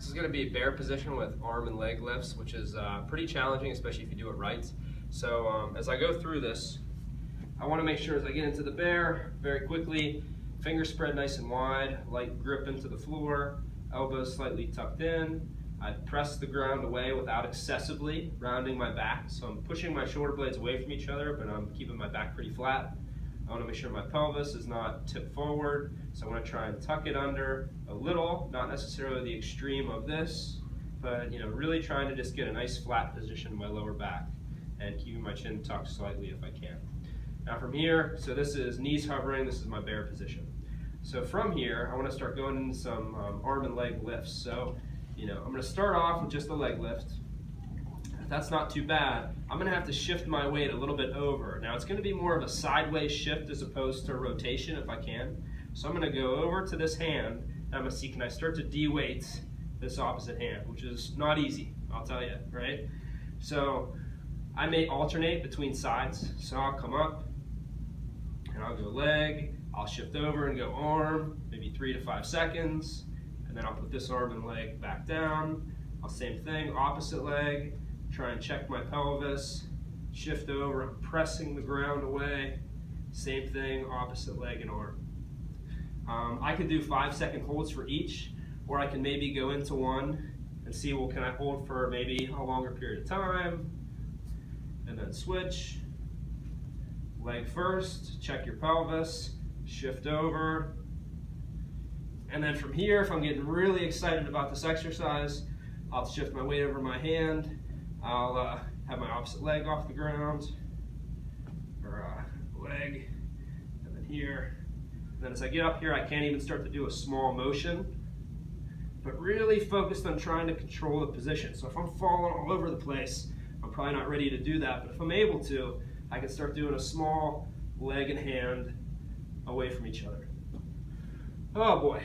This is going to be a bear position with arm and leg lifts, which is pretty challenging, especially if you do it right. So as I go through this, I want to make sure as I get into the bear, very quickly, fingers spread nice and wide, light grip into the floor, elbows slightly tucked in. I press the ground away without excessively rounding my back. So I'm pushing my shoulder blades away from each other, but I'm keeping my back pretty flat. I want to make sure my pelvis is not tipped forward, so I want to try and tuck it under a little, not necessarily the extreme of this, but really trying to just get a nice flat position in my lower back and keeping my chin tucked slightly if I can. Now from here, so this is knees hovering, this is my bear position. So from here, I want to start going into some arm and leg lifts. So, I'm going to start off with just the leg lift. If that's not too bad, I'm going to have to shift my weight a little bit over. Now it's going to be more of a sideways shift as opposed to a rotation if I can. So I'm going to go over to this hand, and I'm going to see, can I start to de-weight this opposite hand, which is not easy, I'll tell you, right? So I may alternate between sides. So I'll come up, and I'll go leg, I'll shift over and go arm, maybe 3 to 5 seconds, and then I'll put this arm and leg back down. Same thing, opposite leg, try and check my pelvis, shift over, I'm pressing the ground away. Same thing, opposite leg and arm. I could do 5-second holds for each, or I can maybe go into one and see, well, can I hold for maybe a longer period of time, and then switch. Leg first, check your pelvis, shift over, and then from here, if I'm getting really excited about this exercise, I'll shift my weight over my hand, I'll have my opposite leg off the ground, or leg, and then here. And then as I get up here, I can't even start to do a small motion, but really focused on trying to control the position. So if I'm falling all over the place, I'm probably not ready to do that, but if I'm able to, I can start doing a small leg and hand away from each other. Oh boy.